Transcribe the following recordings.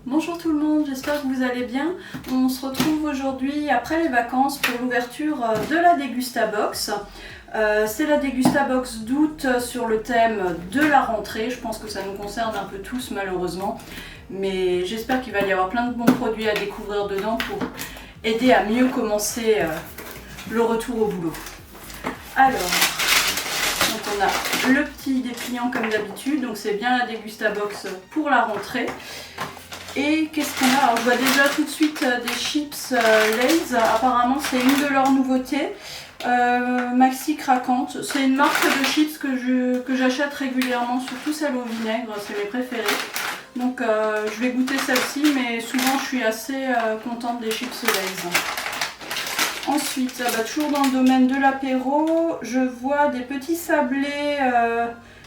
Bonjour tout le monde, j'espère que vous allez bien. On se retrouve aujourd'hui après les vacances pour l'ouverture de la Dégustabox. C'est la Dégustabox d'août sur le thème de la rentrée. Je pense que ça nous concerne un peu tous malheureusement. Mais j'espère qu'il va y avoir plein de bons produits à découvrir dedans pour aider à mieux commencer le retour au boulot. Alors, donc on a le petit dépliant comme d'habitude. Donc c'est bien la Dégustabox pour la rentrée. Et qu'est-ce qu'on a? Alors je vois déjà tout de suite des chips Lay's, apparemment c'est une de leurs nouveautés. Maxi Craquante, c'est une marque de chips que j'achète régulièrement, surtout celle au vinaigre, c'est mes préférées. Donc je vais goûter celle-ci, mais souvent je suis assez contente des chips Lay's. Ensuite, toujours dans le domaine de l'apéro, je vois des petits sablés.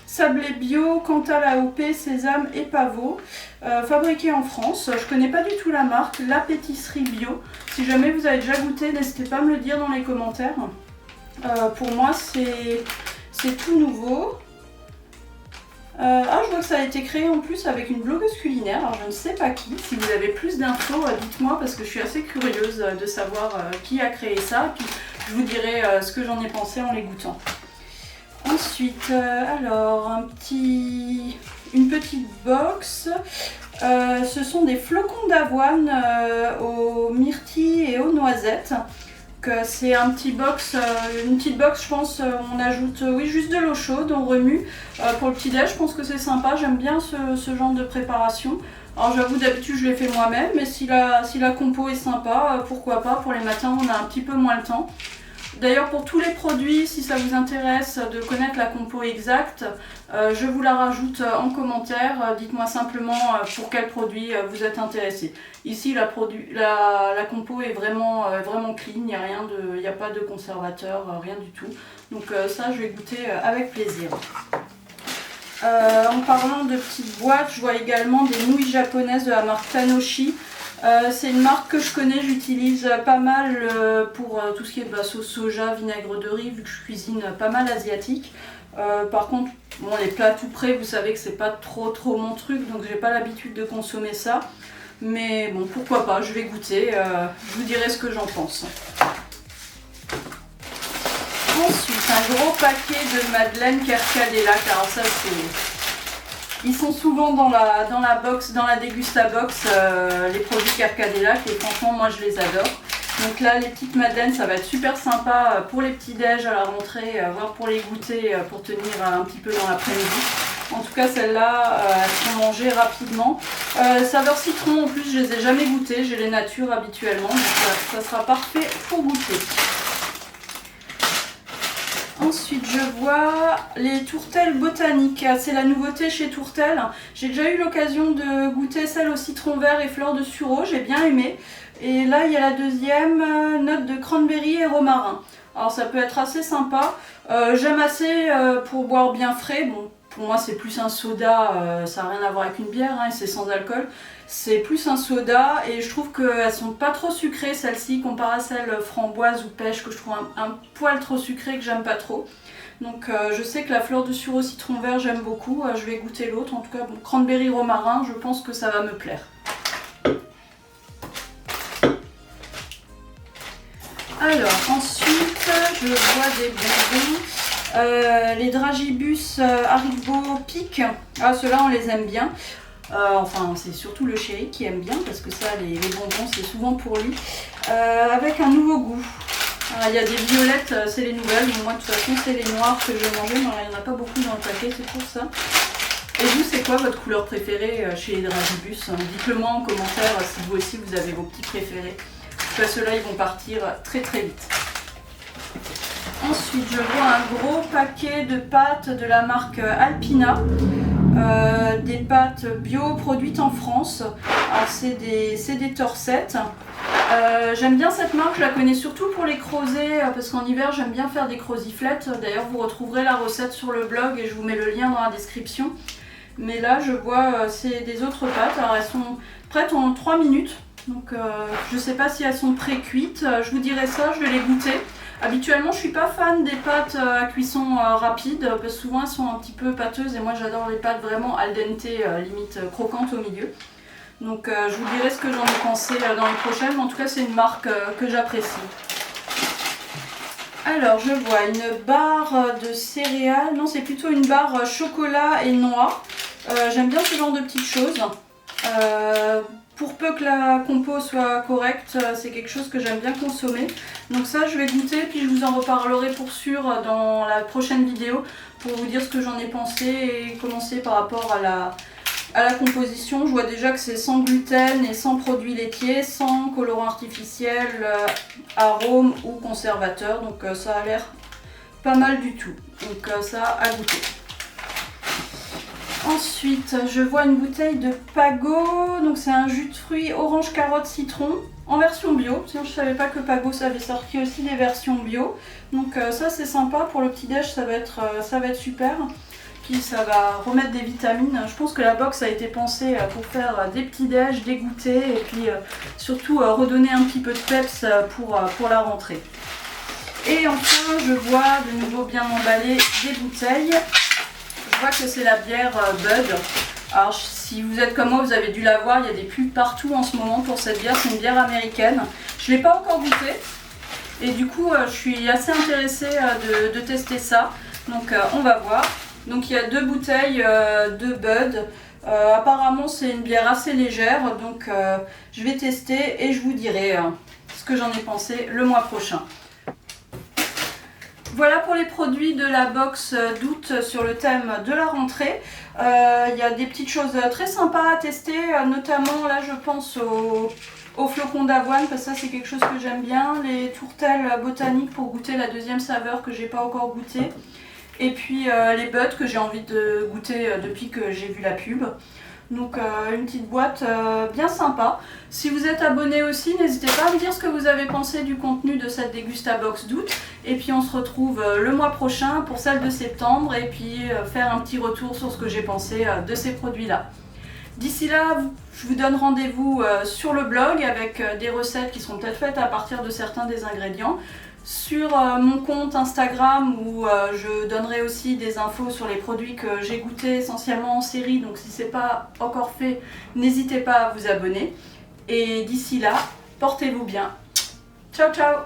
Sablé bio, Cantal AOP, sésame et pavot, fabriqué en France. Je connais pas du tout la marque, La Pâtisserie Bio. Si jamais vous avez déjà goûté, n'hésitez pas à me le dire dans les commentaires. Pour moi, c'est tout nouveau. Je vois que ça a été créé en plus avec une blogueuse culinaire, alors je ne sais pas qui. Si vous avez plus d'infos, dites-moi parce que je suis assez curieuse de savoir qui a créé ça. Puis je vous dirai ce que j'en ai pensé en les goûtant. Ensuite, alors une petite box. Ce sont des flocons d'avoine aux myrtilles et aux noisettes. C'est une petite box, je pense. On ajoute juste de l'eau chaude, on remue. Pour le petit déj, je pense que c'est sympa. J'aime bien ce genre de préparation. Alors j'avoue, d'habitude je l'ai fait moi-même, mais si la compo est sympa, pourquoi pas. Pour les matins, on a un petit peu moins le temps. D'ailleurs, pour tous les produits, si ça vous intéresse de connaître la compo exacte, je vous la rajoute en commentaire. Dites-moi simplement pour quel produit vous êtes intéressé. Ici, la compo est vraiment clean, il n'y a pas de conservateur, rien du tout. Donc ça, je vais goûter avec plaisir. En parlant de petites boîtes, je vois également des nouilles japonaises de la marque Tanoshi. C'est une marque que je connais, j'utilise pas mal pour tout ce qui est sauce soja, vinaigre de riz, vu que je cuisine pas mal asiatique. Par contre, les plats tout prêts, vous savez que c'est pas trop mon truc, donc j'ai pas l'habitude de consommer ça. Mais bon, pourquoi pas, je vais goûter, je vous dirai ce que j'en pense. Ensuite, un gros paquet de madeleine Carcadella, alors ça c'est... Ils sont souvent dans la box, dans la Dégustabox, les produits Carcadella, et franchement moi je les adore. Donc là les petites madeleines, ça va être super sympa pour les petits déj à la rentrée, voire pour les goûter, pour tenir un petit peu dans l'après-midi. En tout cas celles-là, elles sont mangées rapidement. Saveur citron en plus, je les ai jamais goûtées, j'ai les natures habituellement, donc ça sera parfait pour goûter. Ensuite, je vois les tourtelles botaniques. C'est la nouveauté chez Tourtelle. J'ai déjà eu l'occasion de goûter celle au citron vert et fleurs de sureau. J'ai bien aimé. Et là, il y a la deuxième, note de cranberry et romarin. Alors, ça peut être assez sympa. J'aime assez pour boire bien frais. Bon, pour moi, c'est plus un soda. Ça n'a rien à voir avec une bière, et c'est sans alcool. C'est plus un soda et je trouve qu'elles sont pas trop sucrées celles-ci comparé à celles framboise ou pêche que je trouve un poil trop sucré que j'aime pas trop. Donc je sais que la fleur de sureau citron vert j'aime beaucoup, je vais goûter l'autre. En tout cas, cranberry romarin, je pense que ça va me plaire. Alors ensuite, je vois des bonbons. Les Dragibus Haribo Pic, ceux-là on les aime bien. Enfin, c'est surtout le chéri qui aime bien parce que ça, les bonbons, c'est souvent pour lui. Avec un nouveau goût. Il y a des violettes, c'est les nouvelles. Mais moi, de toute façon, c'est les noirs que je vais manger. Mais il n'y en a pas beaucoup dans le paquet, c'est pour ça. Et vous, c'est quoi votre couleur préférée chez les Dragibus? Dites-le moi en commentaire si vous aussi, vous avez vos petits préférés. En tout cas, ceux-là, ils vont partir très vite. Ensuite, je vois un gros paquet de pâtes de la marque Alpina. Des pâtes bio produites en France. Alors c'est des torsettes. J'aime bien cette marque, je la connais surtout pour les crozets parce qu'en hiver j'aime bien faire des croziflettes. D'ailleurs vous retrouverez la recette sur le blog et je vous mets le lien dans la description. Mais là je vois c'est des autres pâtes. Alors elles sont prêtes en 3 minutes. Donc je sais pas si elles sont pré-cuites. Je vous dirai ça, je vais les goûter. Habituellement, je suis pas fan des pâtes à cuisson rapide parce que souvent elles sont un petit peu pâteuses et moi j'adore les pâtes vraiment al dente, limite croquantes au milieu. Donc je vous dirai ce que j'en ai pensé dans les prochaines, mais en tout cas c'est une marque que j'apprécie. Alors je vois une barre de céréales, non c'est plutôt une barre chocolat et noix. J'aime bien ce genre de petites choses. Pour peu que la compo soit correcte, c'est quelque chose que j'aime bien consommer. Donc ça je vais goûter, puis je vous en reparlerai pour sûr dans la prochaine vidéo pour vous dire ce que j'en ai pensé et commencer par rapport à la composition. Je vois déjà que c'est sans gluten et sans produits laitiers, sans colorant artificiel, arôme ou conservateur. Donc ça a l'air pas mal du tout. Donc ça à goûter. Ensuite, je vois une bouteille de Pago, donc c'est un jus de fruits orange, carotte, citron en version bio. Sinon, je ne savais pas que Pago ça avait sorti aussi des versions bio. Donc ça c'est sympa pour le petit déj, ça va être super. Puis ça va remettre des vitamines. Je pense que la box a été pensée pour faire des petits déj, des goûters et puis surtout redonner un petit peu de peps pour la rentrée. Et enfin, je vois de nouveau bien emballé des bouteilles. Je vois que c'est la bière Bud. Alors si vous êtes comme moi, vous avez dû la voir, il y a des pubs partout en ce moment pour cette bière. C'est une bière américaine. Je ne l'ai pas encore goûtée. Et du coup, je suis assez intéressée de tester ça. Donc on va voir. Donc il y a 2 bouteilles de Bud. Apparemment c'est une bière assez légère. Donc je vais tester et je vous dirai ce que j'en ai pensé le mois prochain. Voilà pour les produits de la box d'août sur le thème de la rentrée. Il y a des petites choses très sympas à tester, notamment là je pense aux flocons d'avoine, parce que ça c'est quelque chose que j'aime bien. Les tourtelles botaniques pour goûter la deuxième saveur que j'ai pas encore goûté. Et puis les buds que j'ai envie de goûter depuis que j'ai vu la pub. Donc une petite boîte bien sympa. Si vous êtes abonné aussi, n'hésitez pas à me dire ce que vous avez pensé du contenu de cette Dégustabox d'août. Et puis on se retrouve le mois prochain pour celle de septembre et puis faire un petit retour sur ce que j'ai pensé de ces produits-là. D'ici là, je vous donne rendez-vous sur le blog avec des recettes qui sont peut-être faites à partir de certains des ingrédients. Sur mon compte Instagram où je donnerai aussi des infos sur les produits que j'ai goûtés essentiellement en série. Donc si ce n'est pas encore fait, n'hésitez pas à vous abonner. Et d'ici là, portez-vous bien. Ciao ciao!